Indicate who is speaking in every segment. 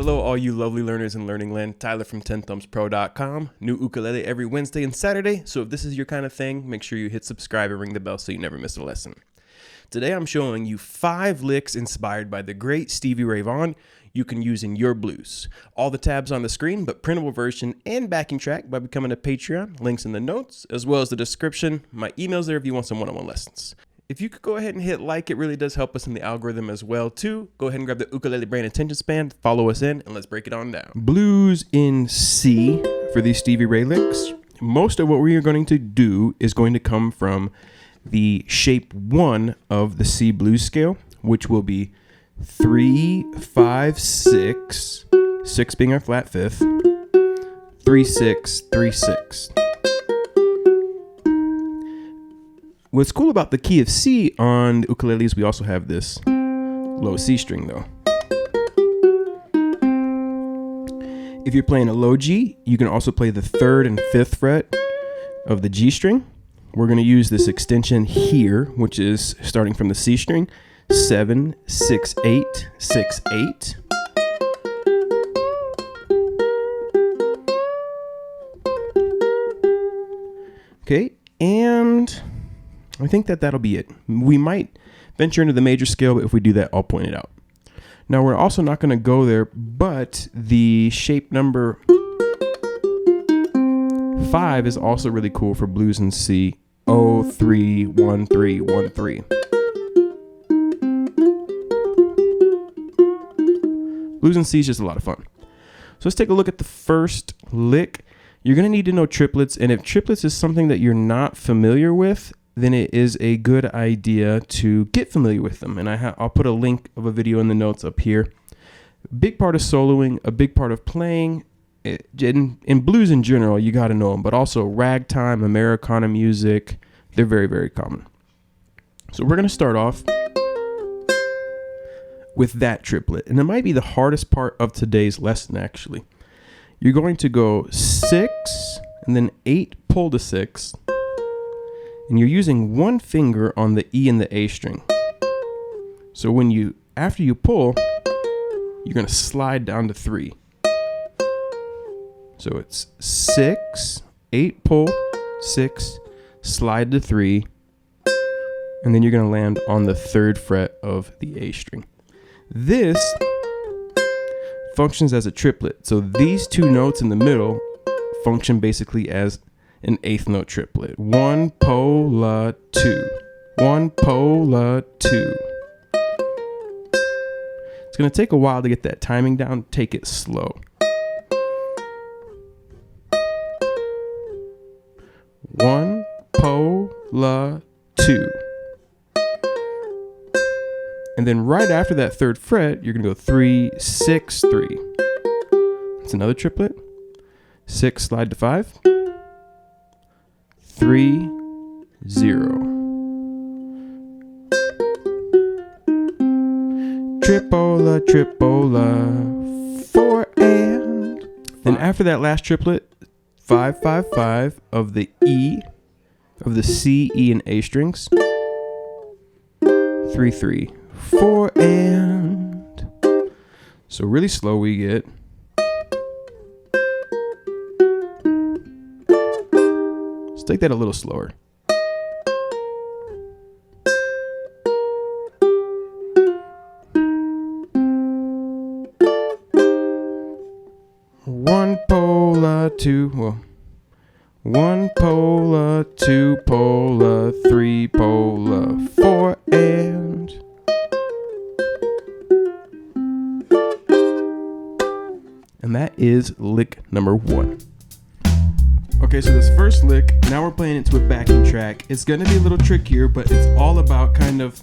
Speaker 1: Hello, all you lovely learners in Learning Land. Tyler from 10thumbspro.com. New ukulele every Wednesday and Saturday. So if this is your kind of thing, make sure you hit subscribe and ring the bell so you never miss a lesson. Today I'm showing you 5 licks inspired by the great Stevie Ray Vaughn you can use in your blues. All the tabs on the screen, but printable version and backing track by becoming a Patreon. Links in the notes, as well as the description. My email's there if you want some one-on-one lessons. If you could go ahead and hit like, it really does help us in the algorithm as well too. Go ahead and grab the ukulele brain attention span, follow us in, and let's break it on down. Blues in C for these Stevie Ray licks. Most of what we are going to do is going to come from the shape 1 of the C blues scale, which will be 3, 5, 6, 6 being our flat 5th, 3, 6, 3, 6. What's cool about the key of C on the ukulele is we also have this low C string though. If you're playing a low G, you can also play the 3rd and 5th fret of the G string. We're going to use this extension here, which is starting from the C string, 7, 6, 8, 6, 8. Okay, and I think that'll be it. We might venture into the major scale, but if we do that, I'll point it out. Now, we're also not going to go there, but the shape number 5 is also really cool for blues in C. 0, 3, 1, 3, 1, 3. Blues in C is just a lot of fun. So let's take a look at the first lick. You're going to need to know triplets, and if triplets is something that you're not familiar with, then it is a good idea to get familiar with them. And I'll put a link of a video in the notes up here. Big part of soloing, a big part of playing. In blues in general, you got to know them, but also ragtime, Americana music, they're very, very common. So we're going to start off with that triplet. And it might be the hardest part of today's lesson, actually. You're going to go 6 and then 8 pull to 6. And you're using one finger on the E and the A string. So after you pull, you're going to slide down to 3. So it's 6, 8 pull, 6, slide to 3, and then you're going to land on the 3rd fret of the A string. This functions as a triplet. So these 2 notes in the middle function basically as an 8th note triplet. 1 pola 2, 1 pola 2. It's going to take a while to get that timing down. Take it slow. 1 pola 2. And then right after that 3rd fret, you're going to go 3, 6, 3. That's another triplet. 6, slide to 5. 3, 0. Tripola, tripola, 4 and. Then after that last triplet, 5, 5, 5 of the E, of the C, E, and A strings. 3, 3, 4 and. So really slow we get. Take that a little slower. One pola 2, well, 1 pola 2 pola 3 pola 4 and. And that is lick number 1. Okay, so this first lick, now we're playing it to a backing track. It's going to be a little trickier, but it's all about kind of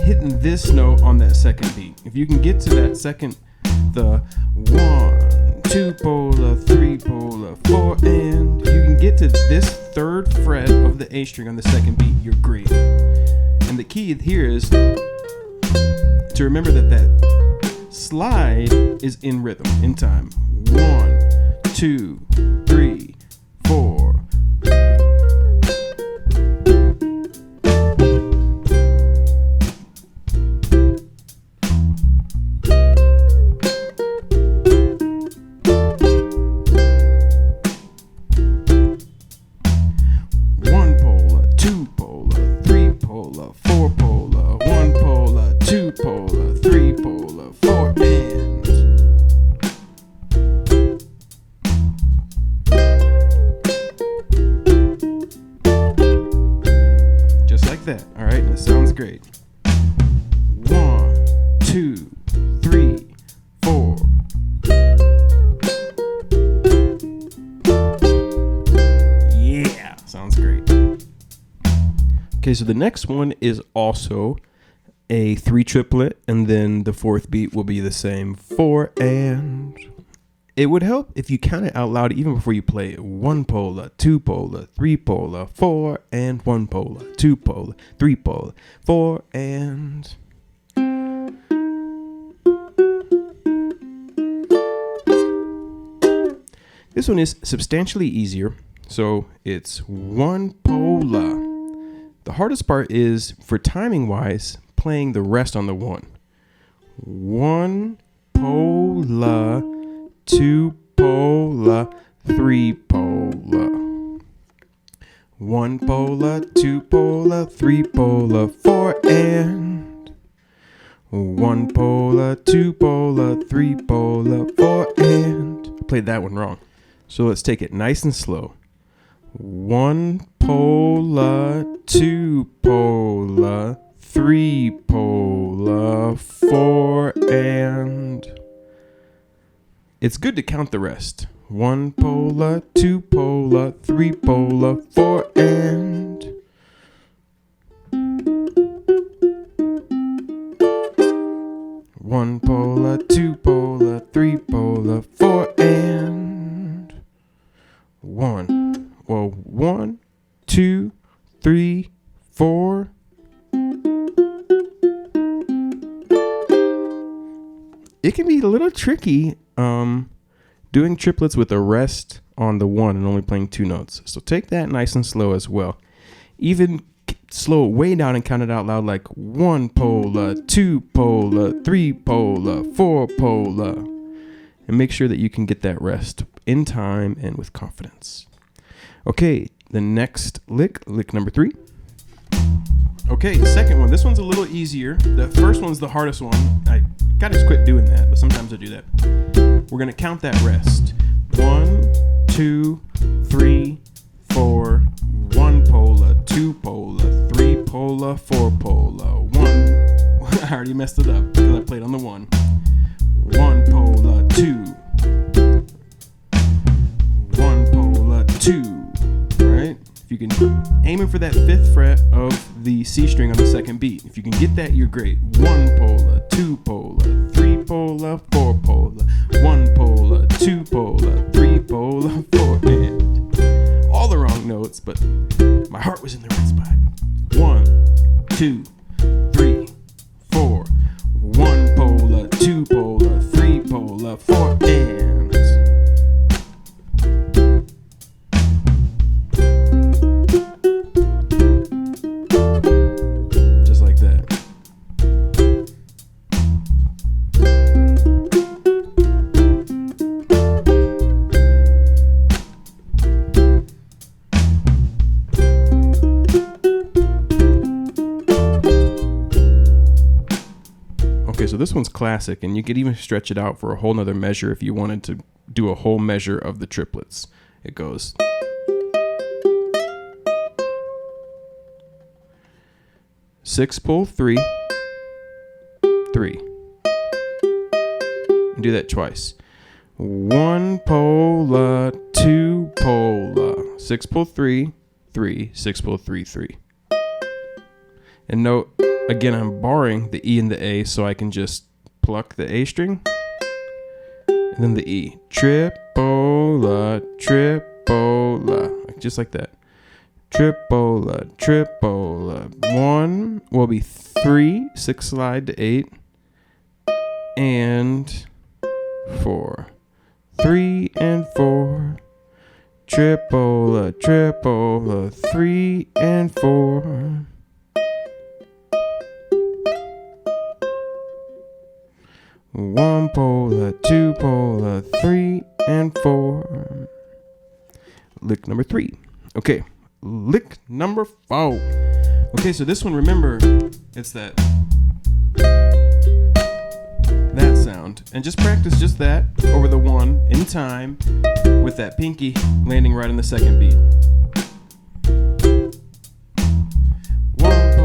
Speaker 1: hitting this note on that second beat. If you can get to that second, the 1, 2 pola, 3 pola, 4 and, if you can get to this 3rd fret of the A string on the second beat, you're great. And the key here is to remember that slide is in rhythm, in time. 1, 2, 3, 4. that. All right, and it sounds great. 1, 2, 3, 4. Yeah, sounds great. Okay, so the next one is also a 3 triplet, and then the fourth beat will be the same 4 and. It would help if you count it out loud even before you play it. 1 pola, 2 pola, 3 pola, 4 and 1 pola, 2 pola, 3 pola, 4 and. This one is substantially easier, so it's 1 pola. The hardest part is, for timing wise, playing the rest on the 1. 1 pola, 2 pola, 3 pola. 1 pola, 2 pola, 3 pola, 4 and. 1 pola, 2 pola, 3 pola, 4 and. I played that one wrong. So let's take it nice and slow. 1 pola, 2 pola, 3 pola, 4 and. It's good to count the rest. 1 pola, 2 pola, 3 pola, 4 and. One pola, 2 pola, 3 pola, 4 and. 1. Well, 1, 2, 3, 4. It can be a little tricky doing triplets with a rest on the 1 and only playing 2 notes. So take that nice and slow as well. Even slow it way down and count it out loud, like 1 pola, 2 pola, 3 pola, 4 pola. And make sure that you can get that rest in time and with confidence. Okay, the next lick number 3. Okay, second one. This one's a little easier. The first one's the hardest one. I gotta just quit doing that, but sometimes I do that. We're gonna count that rest. 1, 2, 3, 4. 1 pola, 2 pola, 3 pola, 4 pola. 1. I already messed it up because I played on the 1. 1 pola, 2. 1 pola, 2. Right? If you can aiming for that 5th fret of the C string on the second beat. If you can get that, you're great. 1 pola, 2 pola, 3 pola, 4 pola. 1 pola, 2 pola, 3 pola, 4 and. All the wrong notes, but my heart was in the right spot. 1, 2, 3, 4. 1 pola, 2 pola, 3 pola, 4 and. Just like that. Okay, so this one's classic, and you could even stretch it out for a whole nother measure if you wanted to do a whole measure of the triplets. It goes. Six pull 3, 3. And do that twice. 1 pola, 2 pola. 6 pull 3, 3. 6 pull 3, 3. And note, again, I'm barring the E and the A, so I can just pluck the A string and then the E. Tripola, tripola, just like that. Tripola, tripola. 1 will be 3, 6 slide to 8, and 4. 3 and 4. Tripola, tripola, 3 and 4. One pola, 2 pola, 3 and 4. Lick number 3. Okay, lick number 4. Okay, so this one, remember, it's that sound. And just practice just that over the 1 in time with that pinky landing right on the second beat. 1 pola.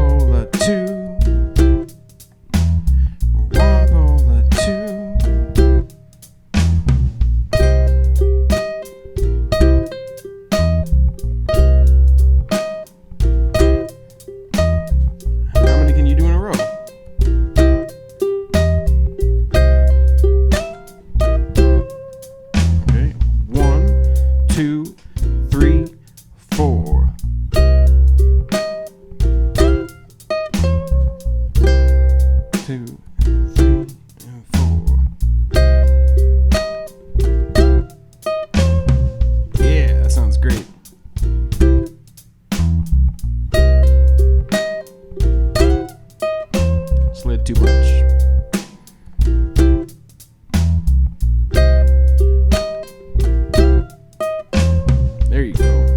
Speaker 1: too much. There you go.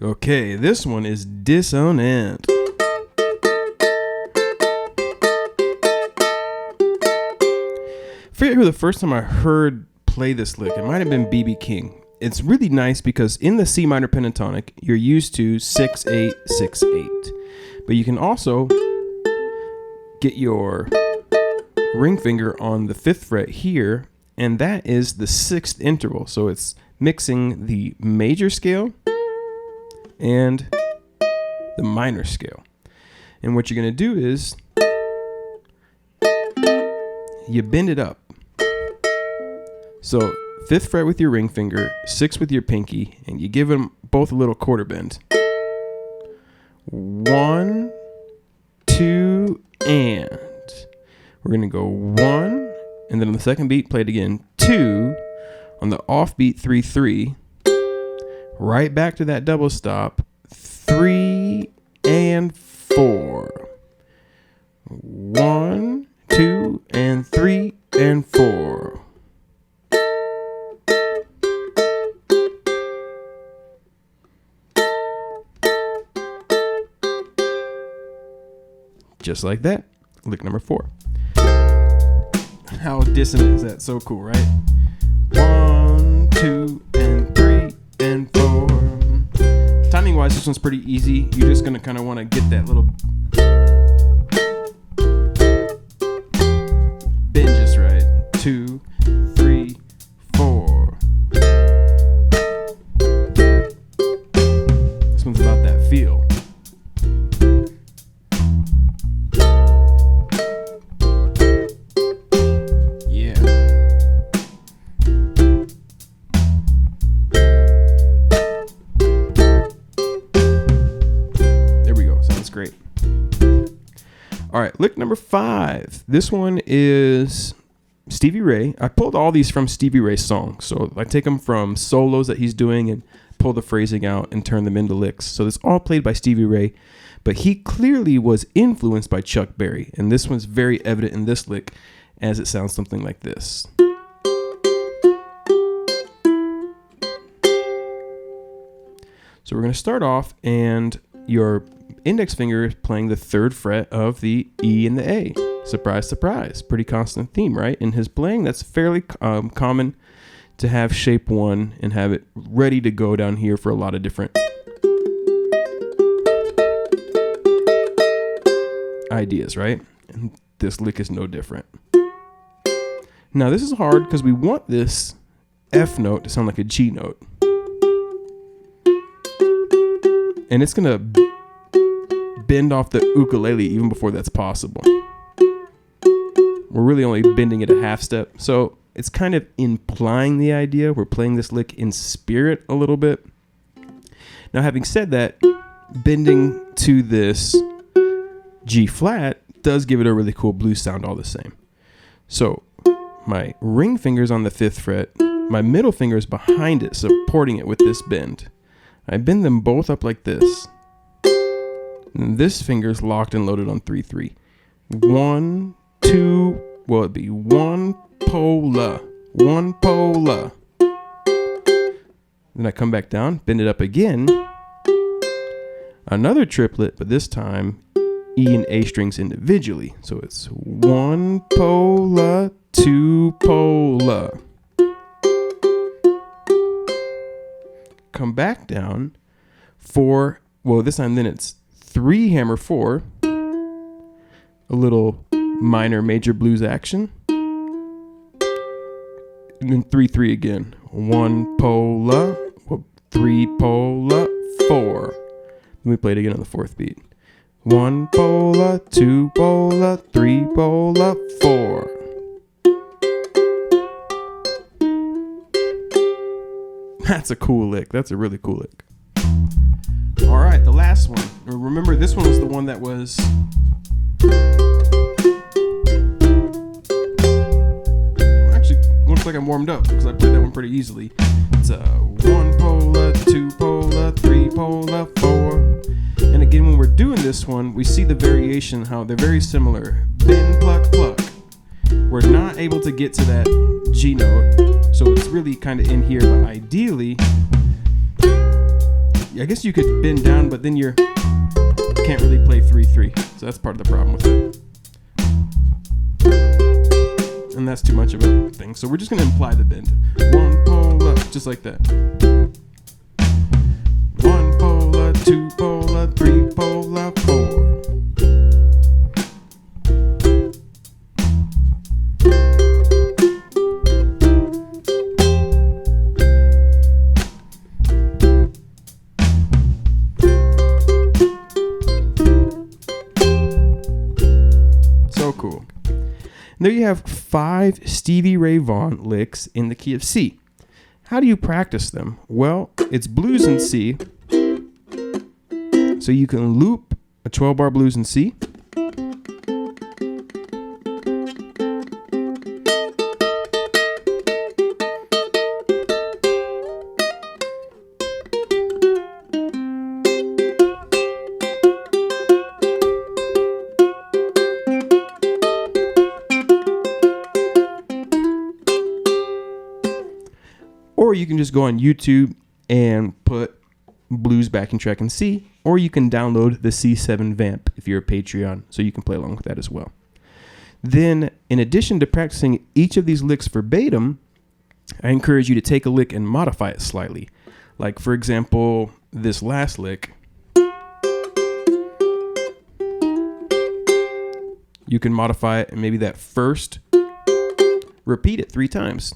Speaker 1: Okay, this one is dissonant. I forget who the first time I heard play this lick. It might have been B.B. King. It's really nice because in the C minor pentatonic, you're used to 6/8, 6/8. But you can also get your ring finger on the 5th fret here, and that is the 6th interval. So it's mixing the major scale and the minor scale. And what you're going to do is you bend it up. So 5th fret with your ring finger, 6th with your pinky, and you give them both a little quarter bend. 1, 2, and we're going to go 1, and then on the second beat, play it again, 2, on the off beat, 3, 3, right back to that double stop, 3, and 4. 1, 2, and 3, and 4. Just like that. Lick number 4. How dissonant is that? So cool, right? 1, 2, and 3, and 4. Timing wise, this one's pretty easy. You're just gonna kind of want to get that little bend just right. 2, 3, 4. This one's about that feel. Great. All right, lick number 5. This one is Stevie Ray. I pulled all these from Stevie Ray's songs. So I take them from solos that he's doing and pull the phrasing out and turn them into licks. So it's all played by Stevie Ray, but he clearly was influenced by Chuck Berry. And this one's very evident in this lick as it sounds something like this. So we're going to start off, and your index finger is playing the 3rd fret of the E and the A. Surprise, surprise. Pretty constant theme, right? In his playing, that's fairly common to have shape 1 and have it ready to go down here for a lot of different ideas, right? And this lick is no different. Now, this is hard because we want this F note to sound like a G note. And it's going to bend off the ukulele even before that's possible. We're really only bending it a half step. So it's kind of implying the idea. We're playing this lick in spirit a little bit. Now, having said that, bending to this G flat does give it a really cool blues sound all the same. So my ring finger's on the 5th fret. My middle finger is behind it, supporting it with this bend. I bend them both up like this. And this finger's locked and loaded on 3, 3. 1, 2, well, it'd be 1 pola, 1 pola. Then I come back down, bend it up again. Another triplet, but this time E and A strings individually. So it's 1 pola, 2 pola. Come back down, 4, well, this time then it's 3 hammer 4, a little minor major blues action, and then 3 3 again. 1 pola, 3 pola, 4. Let me play it again on the 4th beat. 1 pola, 2 pola, 3 pola, 4. That's a cool lick. That's a really cool lick. All right, the last one. Remember, this one was the one that was actually looks like I'm warmed up because I played that one pretty easily. It's a 1 pola, 2 pola, 3 pola, 4, and it again, when we're doing this one, we see the variation, how they're very similar. Bend, pluck, pluck. We're not able to get to that G note, so it's really kind of in here, but ideally, I guess you could bend down, but then you can't really play 3-3, so that's part of the problem with it. And that's too much of a thing, so we're just going to imply the bend. One pole up, just like that. One pole up, two pole up, three pole up, 4. So cool. There you have 5 Stevie Ray Vaughn licks in the key of C. How do you practice them? Well, it's blues in C. So you can loop a 12-bar blues in C. Or you can just go on YouTube and put blues backing track in C, or you can download the C7 Vamp if you're a Patreon, so you can play along with that as well. Then, in addition to practicing each of these licks verbatim, I encourage you to take a lick and modify it slightly. Like, for example, this last lick. You can modify it, and maybe that first, repeat it 3 times.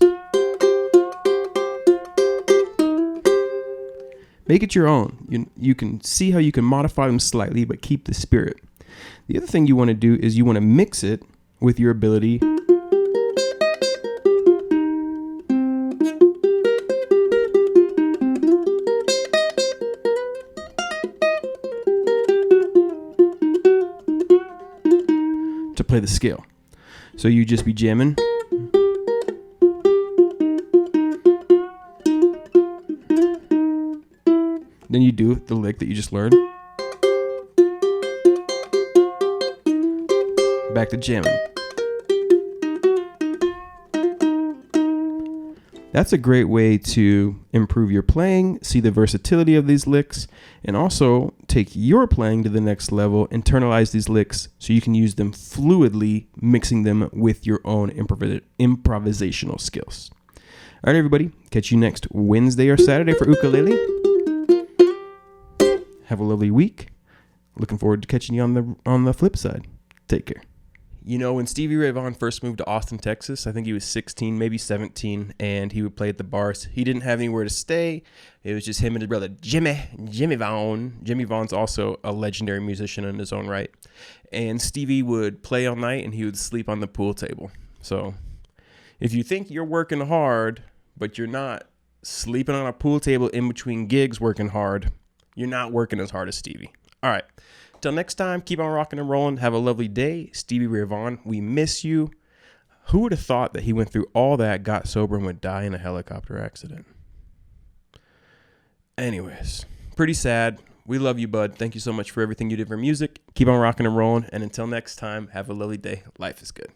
Speaker 1: Make it your own. You can see how you can modify them slightly, but keep the spirit. The other thing you want to do is you want to mix it with your ability to play the scale. So you just be jamming. Then you do the lick that you just learned. Back to jamming. That's a great way to improve your playing, see the versatility of these licks, and also take your playing to the next level, internalize these licks so you can use them fluidly, mixing them with your own improvisational skills. All right, everybody, catch you next Wednesday or Saturday for ukulele. Have a lovely week. Looking forward to catching you on the flip side. Take care. You know, when Stevie Ray Vaughn first moved to Austin, Texas, I think he was 16, maybe 17, and he would play at the bars. He didn't have anywhere to stay. It was just him and his brother, Jimmy Vaughn. Jimmy Vaughn's also a legendary musician in his own right. And Stevie would play all night, and he would sleep on the pool table. So if you think you're working hard, but you're not sleeping on a pool table in between gigs working hard, you're not working as hard as Stevie. All right. Till next time, keep on rocking and rolling. Have a lovely day. Stevie Ray Vaughn, we miss you. Who would have thought that he went through all that, got sober, and would die in a helicopter accident? Anyways, pretty sad. We love you, bud. Thank you so much for everything you did for music. Keep on rocking and rolling. And until next time, have a lovely day. Life is good.